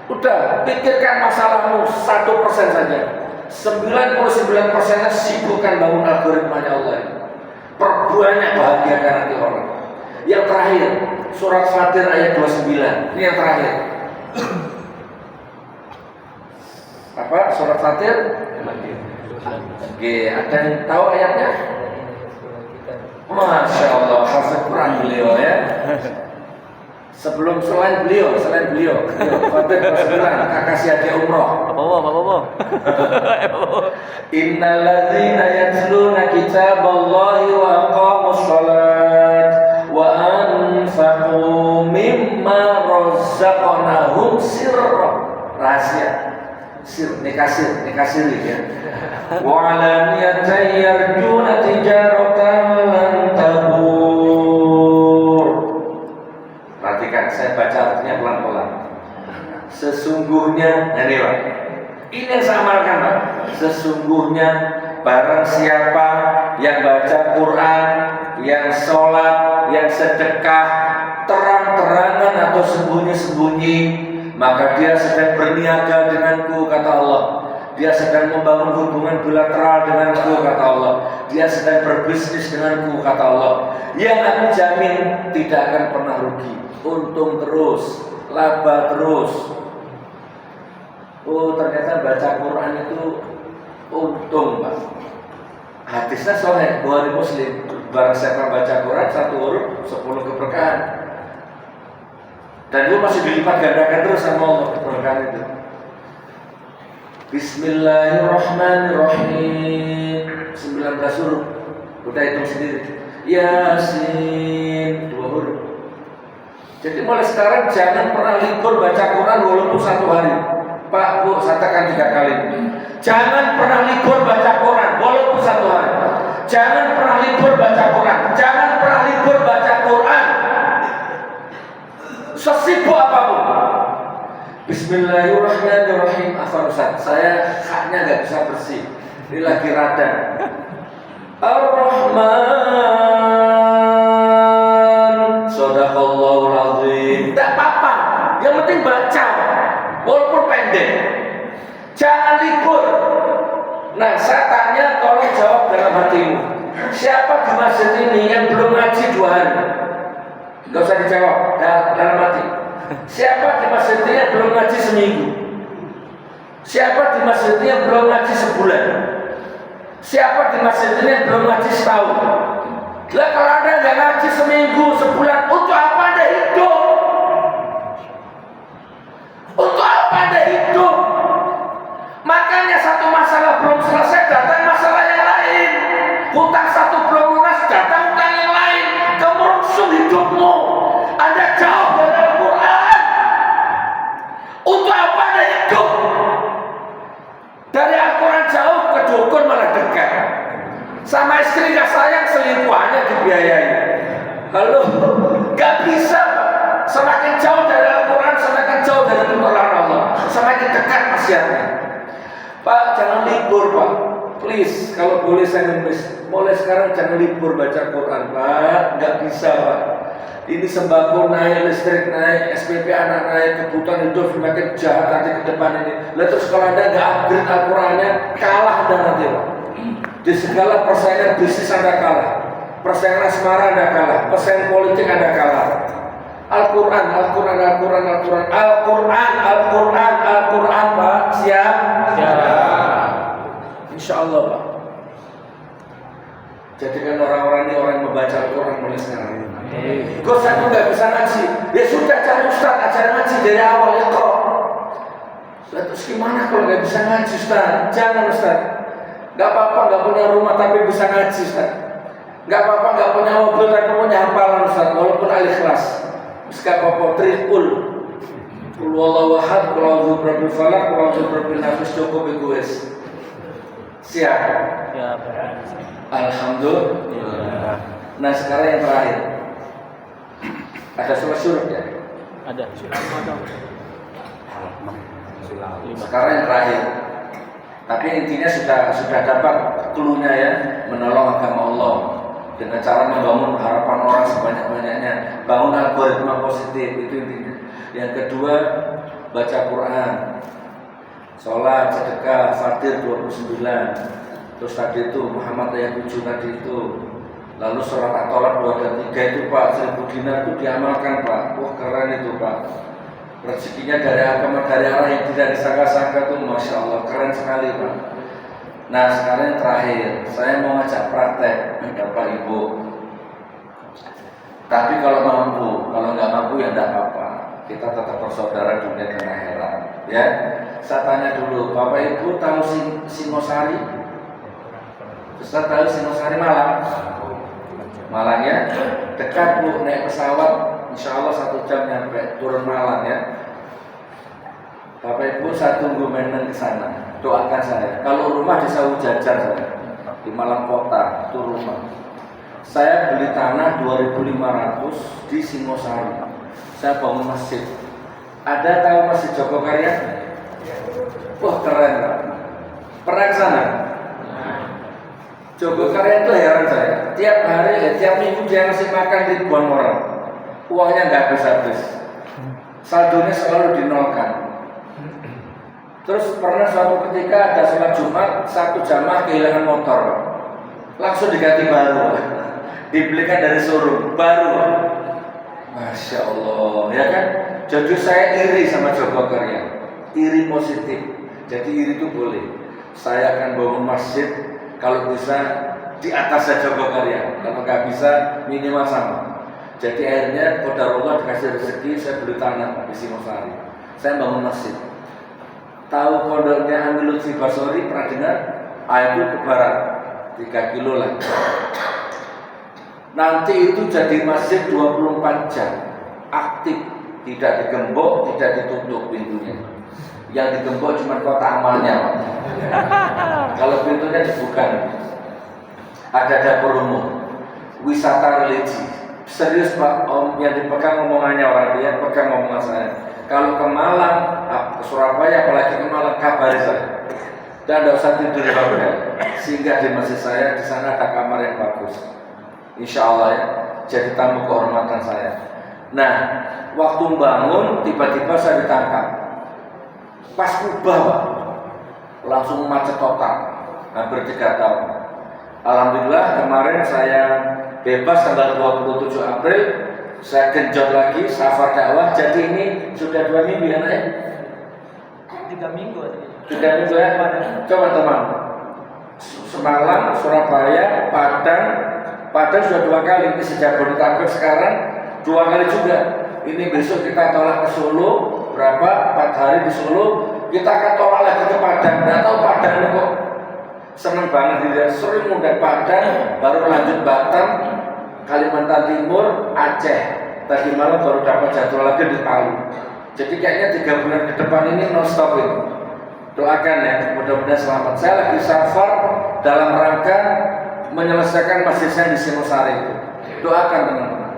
Udah, pikirkan masalahmu 1% saja. 99%-nya sibukkan bangun algoritmanya Allah. Perbanyak bahagiakan hati orang. Yang terakhir, surat Fatir ayat 29. Ini yang terakhir. Apa? Surat Fatir? Oke, ada yang tahu ayatnya? Masya Allah, hafid Quran beliau ya. Sebelum selain beliau, Fatir 29, kasih hadiah umroh. Apa? Innal ladzina yatluna kitaballahi wa aqamus shalat wa anfaqu mimma razzaqnahum sirran, rahasia. Nikasir ya. Wa alaniyatan yarjuna tijaratan lan tabur. Perhatikan, saya baca artinya pelan-pelan. Sesungguhnya, ini Pak, ini yang saya amalkan Pak. Sesungguhnya barang siapa yang baca Quran, yang sholat, yang sedekah, terang-terangan atau sembunyi-sembunyi, maka dia sedang berniaga denganku, kata Allah. Dia sedang membangun hubungan bilateral denganku, kata Allah. Dia sedang berbisnis denganku, kata Allah. Yang aku jamin tidak akan pernah rugi. Untung terus, laba terus. Oh, ternyata baca Quran itu untung, Pak. Hadisnya sahih, Bukhari Muslim. Barang siapa baca Quran 1 huruf 10 keberkahan. Dan itu masih dilipat gandakan terus sama Allah keberkahan itu. Bismillahirrahmanirrahim. 19 huruf. Udah hitung sendiri. Yasin 2 huruf. Jadi mulai sekarang jangan pernah libur baca Quran walaupun 1 hari. Pak, Bu, saya tekan 3 kali. Jangan pernah libur baca Quran walaupun 1 hari. Jangan pernah libur baca Quran. Jangan pernah libur baca Quran. Sesibuk apapun. Bismillahirrahmanirrahim. Afwan Ustaz, saya haknya nggak bisa bersih. Ini lagi radang. Ar-Rahman. Shadaqallahul azim. Tidak apa-apa. Yang penting baca. Walaupun pendek. Jangan libur. Nah, saya tanya, tolong jawab dalam hatimu. Siapa di masjid ini yang belum ngaji 2 hari? Gak usah dijawab dalam hati. Siapa di masjid ini yang belum ngaji seminggu? Siapa di masjid ini yang belum ngaji sebulan? Siapa di masjid ini yang belum ngaji setahun? Lah kalau Anda nggak ngaji seminggu, sebulan, untuk apa Anda hidup? Untuk apa Anda hidup? Makanya satu masalah belum selesai, datang masalah yang lain. Hutang satu belum lunas, datang hutang yang lain. Kemerunsung hidupmu. Anda jauh dari Al-Quran. Untuk apa Anda hidup? Dari Al-Quran jauh, ke dukun malah dekat. Sama istri gak sayang, selingkuhannya dibiayai. Halo, gak bisa. Semakin jauh dari Al-Quran, semakin jauh dari pertolongan Allah. Semakin dekat maksiatnya. Pak, jangan libur Pak. Please, kalau boleh saya nulis, mulai sekarang jangan libur baca Quran Pak. Gak bisa Pak. Ini sembako naik, listrik naik, SPP anak naik, kebutuhan hidup semakin jahat nanti ke depan ini. Lalu terus kalau Anda nggak upgrade Al-Qurannya, kalah Anda nanti Pak. Di segala persaingan bisnis Anda kalah, persaingan asmara Anda kalah, persaingan politik Anda kalah. Al-Quran Pak. Siap? Insya Allah Pak. Jadikan orang-orang ini orang yang membaca Al-Quran mulai sekarang. Gus, aku nggak bisa ngaji. Ya sudah, cari Ustaz, ajaran ngaji dari awal ya kok. Terus gimana kalau nggak bisa ngaji Ustaz? Jangan Ustaz. Nggak apa-apa nggak punya rumah tapi bisa ngaji Ustaz. Nggak apa-apa nggak punya mobil tapi punya hafalan Ustaz. Walaupun al-ikhlas. Meski apa-apa trikul. Qul huwallahu ahad, qul a'udzu birabbil falaq, qul a'udzu birabbin nas, cukup itu wis. Siap. Siap. Alhamdulillah. Nah sekarang yang terakhir. Ada surat ya? Ada. Sekarang yang terakhir. Tapi intinya sudah dapat clue-nya ya, menolong agama Allah dengan cara membangun harapan orang sebanyak-banyaknya, bangun algoritma positif, itu intinya. Yang kedua, baca Quran, sholat, sedekah, fatir 29. Terus tadi itu Muhammad ayat 7 tadi itu. Lalu surat At-Tolak 2 dan 3 itu Pak, 1000 dinar itu diamalkan Pak. Wah keren itu Pak. Rezekinya dari agama, dari arah yang tidak disangka-sangka tuh Masya Allah, keren sekali Pak. Nah sekarang yang terakhir, saya mau ngajak praktek Bapak Ibu. Tapi kalau mampu, kalau nggak mampu ya nggak apa-apa. Kita tetap bersaudara dunia dan akhirat. Ya, saya tanya dulu, Bapak Ibu tahu Singosari? Ustaz tahu Singosari Malang? Malang ya, dekat Bu, naik pesawat, insya Allah 1 jam nyampe, turun Malang ya. Bapak Ibu saya tunggu mainan ke sana, doakan saya. Kalau rumah di Sawu Jajar saya, di Malang Kota, itu rumah. Saya beli tanah 2.500 di Singosari. Saya bangun masjid. Ada tahu Masjid Jogokarya? Wah keren Pak. Pernah ke sana? Jogokarya itu heran saya. Tiap hari, tiap minggu dia ngasih makan ribuan orang. Uangnya nggak habis-habis. Saldonya selalu dinolkan. Terus pernah suatu ketika ada sholat Jumat, 1 jamaah kehilangan motor, Pak. Langsung diganti baru, Pak. Dibelikan dari showroom baru, Pak. Masya Allah, ya kan? Jadi saya iri sama Jogokarya, iri positif. Jadi iri itu boleh. Saya akan bangun masjid, kalau bisa di atasnya Jogokarya, kalau nggak bisa minimal sama. Jadi akhirnya qadarullah dikasih rezeki, saya beli tanah di Singosari. Saya bangun masjid. Tahu pondoknya Amir Lutfi Basori, pernah dengar? Itu ke barat 3 kilo lah. Nanti itu jadi masjid 24 jam aktif, tidak digembok, tidak ditutup pintunya. Yang digembok cuma kota amalnya. Kalau pintunya dibuka. Ada dapur umum, wisata religi. Serius Pak, Om, yang dipegang omongannya orang dia, pegang omongan saya. Kalau ke Malang, ke Surabaya, apalagi ke Malang, kabari saya. Dan tidak usah tidur di hotel. Singgah di masjid saya, di sana ada kamar yang bagus. Insya Allah ya, jadi tamu kehormatan saya. Nah, waktu bangun, tiba-tiba saya ditangkap. Pas kubah Pak, langsung macet total, hampir 3 tahun. Alhamdulillah kemarin saya bebas tanggal 27 April. Saya genjot lagi, safar dakwah. Jadi ini sudah 2 minggu ya, Nak? 3 minggu aja. 3 minggu ya. Coba teman. Semalam, Surabaya, Padang sudah 2 kali. Ini sejak Jabodetabek sekarang 2 kali juga. Ini besok kita tolak ke Solo. Berapa? 4 hari di Solo. Kita akan tolak lagi ke Padang. Nggak tahu Padang ini kok seneng banget dia. Sering mudah Padang, baru lanjut Batam, Kalimantan Timur, Aceh. Tadi malam baru dapat jadwal lagi di Palu. Jadi kayaknya 3 bulan ke depan ini non stop ini. Doakan ya, mudah-mudahan selamat. Saya lagi safar dalam rangka menyelesaikan masjid saya di Singosari itu. Doakan teman-teman.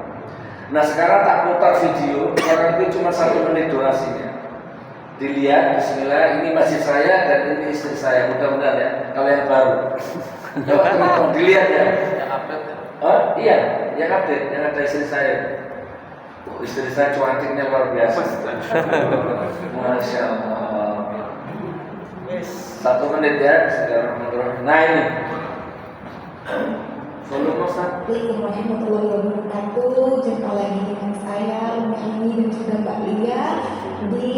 Nah sekarang tak putar video, kurang lebih cuma 1 menit durasinya. Dilihat, Bismillah, ini masjid saya dan ini istri saya. Mudah-mudahan ya, kalau yang baru. Coba teman-teman dilihat ya. Yang update. Oh iya, yang update, yang ada istri saya. Istri saya cuantiknya luar biasa. Masya Allah. 1 menit ya. Nah ini. Assalamualaikum warahmatullahi wabarakatuh. Jumpa lagi dengan saya Umi Ami dan juga Mbak Lia di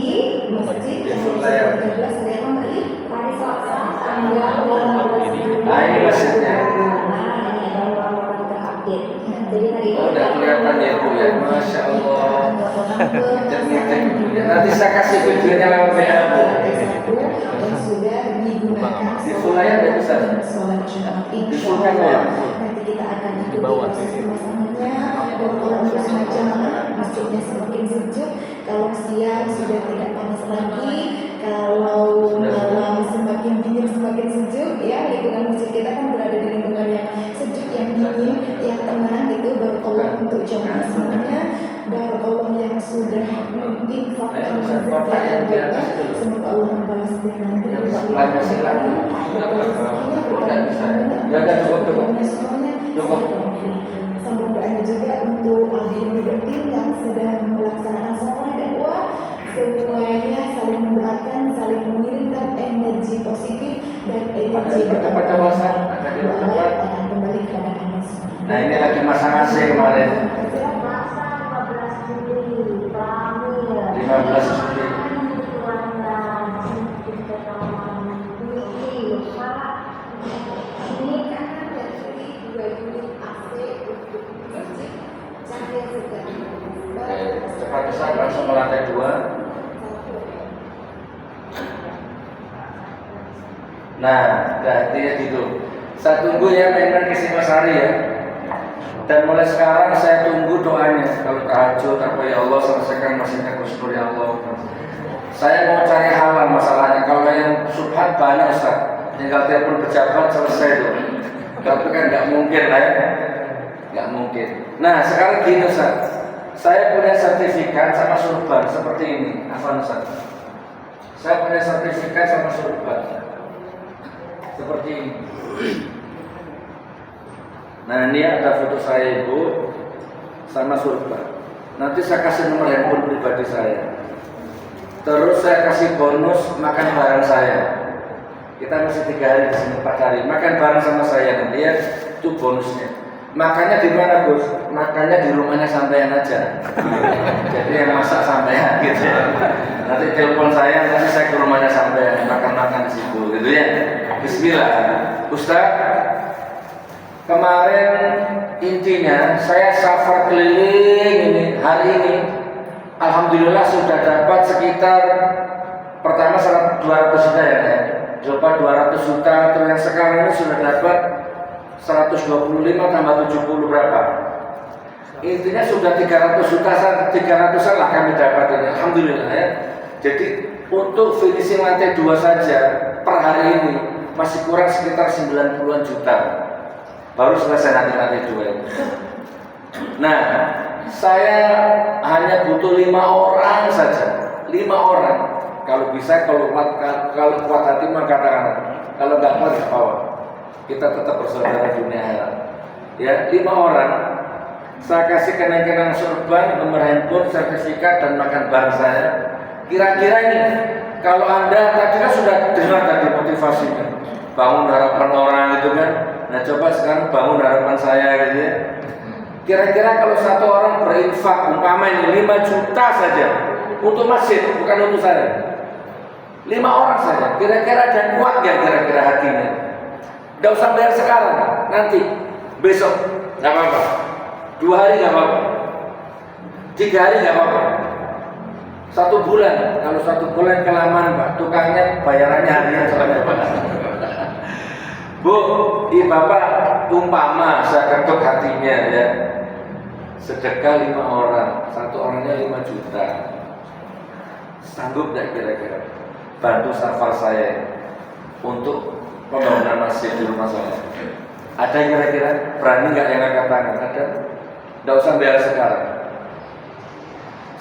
Masjid yang 13 Seriaman tadi hari Selasa tanggal 12 Nah ini masjidnya. Nah ini adalah orang terupdate. Jadi hari ini udah kelihatan ya Bu ya, Masya Allah. Nanti saya kasih videonya lewat WA Bu. yang sudah digunakan Di Sulaya nggak bisa. sholat Jumat Di Sulaya. nanti kita akan ikuti proses pemasangannya dan kalau bersengaja masjidnya semakin sejuk, kalau siang sudah tidak panas lagi, kalau malam semakin dingin semakin sejuk ya. Lingkungan masjid kita kan berada di lingkungan yang sejuk, yang dingin, yang tenang itu. Barakallah untuk jamaah semuanya, barakallah yang sudah menginfakkan rezeki, semoga Allah membalas dengan sambung doanya juga untuk adik-adik yang sedang melaksanakan sholat dakwah. Semuanya saling mendoakan, saling mengirimkan energi positif dan energi berkembang. Doa akan kembali kepada Anda semua. Nah ini lagi masang AC kemarin. 15 Juli. Cepat besar langsung ke lantai 2. Nah, artinya gitu. Saya tunggu ya mainan ke Simasari ya. Dan mulai sekarang saya tunggu doanya. Kalau tahajud apa ya Allah selesaikan masjidnya Gusdur ya Allah. Saya mau cari halal masalahnya. Kalau yang subhat banyak Ustaz. Tinggal telepon pejabat selesai tuh. Tapi kan nggak mungkin lah ya. Nggak mungkin. Nah sekarang gini Ustaz. Saya punya sertifikat sama surban seperti ini. Apa Ustaz? Saya punya sertifikat sama surban seperti ini. Nah ini ada foto saya Ibu sama surban. Nanti saya kasih nomor handphone pribadi saya. Terus saya kasih bonus makan bareng saya. Kita masih 3 hari di sini, 4 hari. Makan bareng sama saya nanti ya. Itu bonusnya. Makannya di mana Gus? Makannya di rumahnya sampean aja. Jadi yang masak sampean gitu ya. Nanti telepon saya, nanti saya ke rumahnya sampean makan-makan di situ gitu ya. Bismillah. Ustaz, kemarin intinya saya safar keliling ini hari ini. Alhamdulillah sudah dapat sekitar pertama 200 juta ya. Coba 200 juta atau yang sekarang ini sudah dapat 125 tambah 70 berapa? Intinya sudah 300 juta, 300-an lah kami dapat ini. Alhamdulillah ya. Jadi untuk finishing lantai 2 saja per hari ini masih kurang sekitar 90-an juta. Baru selesai nanti lantai 2 itu. Nah, saya hanya butuh 5 orang saja. 5 orang. Kalau bisa, kalau kuat hati mah katakan. Kalau nggak kuat nggak apa-apa. Kita tetap bersaudara dunia akhirat. Ya, 5 orang. Saya kasih kenang-kenang surban, nomor handphone, sertifikat dan makan bareng saya. Kira-kira ini, kalau Anda tadi kan sudah dengar tadi motivasinya, bangun harapan orang itu kan. Nah coba sekarang bangun harapan saya gitu ya. Kira-kira kalau satu orang berinfak umpama ini 5 juta saja untuk masjid, bukan untuk saya. 5 orang saja. Kira-kira ada kuat nggak kira-kira hatinya? Nggak usah bayar sekarang, nanti besok nggak apa-apa. 2 hari nggak apa-apa. 3 hari nggak apa-apa. 1 bulan, kalau 1 bulan kelamaan Pak, tukangnya bayarannya harian soalnya Pak. Bu, Bapak umpama saya ketuk hatinya ya. Sedekah 5 orang, 1 orangnya 5 juta. Sanggup nggak kira-kira bantu safar saya untuk pembangunan masjid di rumah saya? Ada kira-kira berani nggak yang angkat tangan? Ada? Nggak usah bayar sekarang.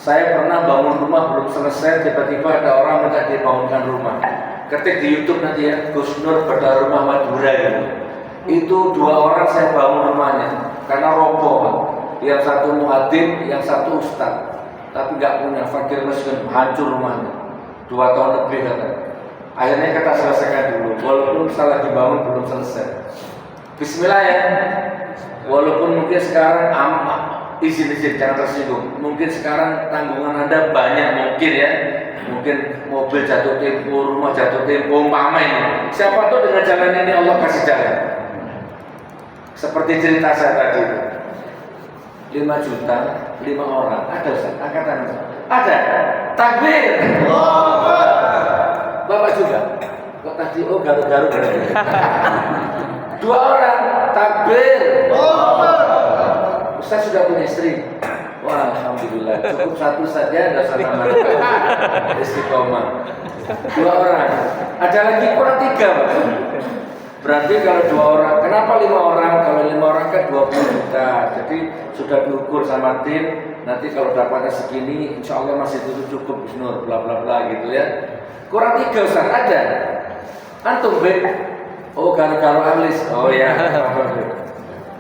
Saya pernah bangun rumah belum selesai, tiba-tiba ada orang minta dibangunkan rumah. Ketik di YouTube nanti ya, Gus Nur Bedah Rumah Madura gitu. Itu 2 orang saya bangun rumahnya karena roboh Pak. Yang satu muadzin, yang satu ustaz. Tapi nggak punya, fakir miskin, hancur rumahnya. 2 tahun lebih kata. Akhirnya kita selesaikan dulu, walaupun salah dibangun belum selesai. Bismillah ya. Walaupun mungkin sekarang izin-izin jangan tersinggung. Mungkin sekarang tanggungan Anda banyak mungkin ya. Mungkin mobil jatuh tempo, rumah jatuh tempo, umpama ini. Siapa tahu dengan jalan ini Allah kasih jalan. Seperti cerita saya tadi. 5 juta, 5 orang. Ada Ustaz? Angkatan ada. Takbir. Bapak juga. Kok tadi garu-garu. 2 orang. Takbir. Ustaz sudah punya istri. Wah, alhamdulillah. Cukup 1 saja, enggak usah tambah. Istiqomah. 2 orang. Ada lagi kurang 3, Pak. Berarti kalau 2 orang, kenapa 5 orang? Kalau 5 orang kan 20 juta. Jadi sudah diukur sama tim. Nanti kalau dapatnya segini, insya Allah masih cukup Nur, bla bla bla gitu ya. Kurang 3 Ustaz, ada. Antum Beb. Oh, garu-garu alis. Oh ya.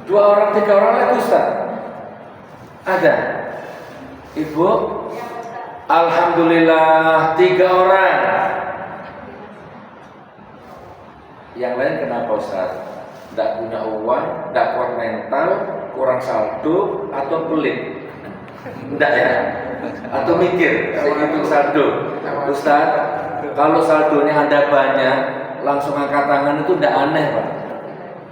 2 orang, 3 orang lagi Ustaz. Ada. Ibu. Alhamdulillah 3 orang. Yang lain kenapa Ustaz? Tidak punya uang, tidak kuat mental, kurang saldo atau pelit? Enggak ya? Atau mikir, saya hitung saldo. Ustaz, kalau saldonya Anda banyak, langsung angkat tangan itu enggak aneh, Pak.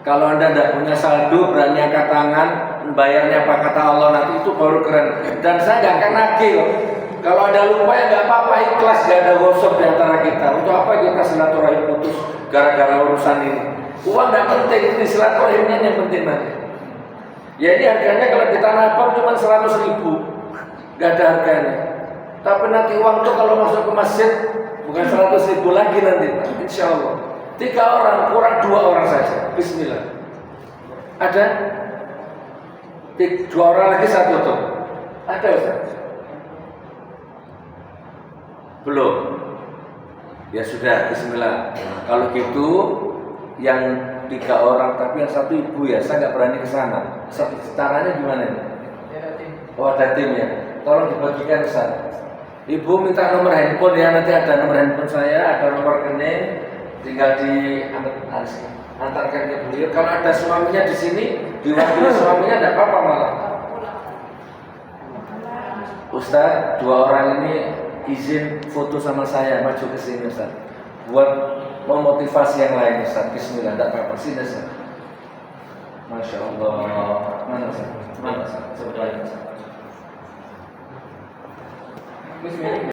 Kalau Anda enggak punya saldo, berani angkat tangan, bayarnya apa kata Allah nanti, itu baru keren. Dan saya enggak akan nagih loh. Kalau Anda lupa ya enggak apa-apa, ikhlas, enggak ada gosok di antara kita. Untuk apa kita silaturahim putus gara-gara urusan ini? Uang enggak penting, ini silaturahimnya yang penting nanti. Ya ini harganya kalau kita nabung cuma 100.000, nggak ada harganya. Tapi nanti uang tuh kalau masuk ke masjid bukan 100.000 lagi nanti, Pak. Insya Allah. 3 orang kurang 2 orang saja. Bismillah. Ada? 2 orang lagi 1 tuh. Ada Ustaz? Belum. Ya sudah. Bismillah. Kalau gitu yang 3 orang tapi yang 1 ibu ya, saya nggak berani ke sana. Caranya gimana nih? Oh ada tim ya. Tolong dibagikan ke sana. Ibu minta nomor handphone ya, nanti ada nomor handphone saya, ada nomor rekening, tinggal diantarkan ke beliau. Kalau ada suaminya di sini, diwakili suaminya tidak apa-apa malah. Ustaz, 2 orang ini izin foto sama saya, maju ke sini Ustaz. Buat memotivasi yang lain Ustaz. Bismillah, tidak apa-apa. Sini Ustaz. Masya Allah. Mana Ustaz? Mana Ustaz? Bismillah.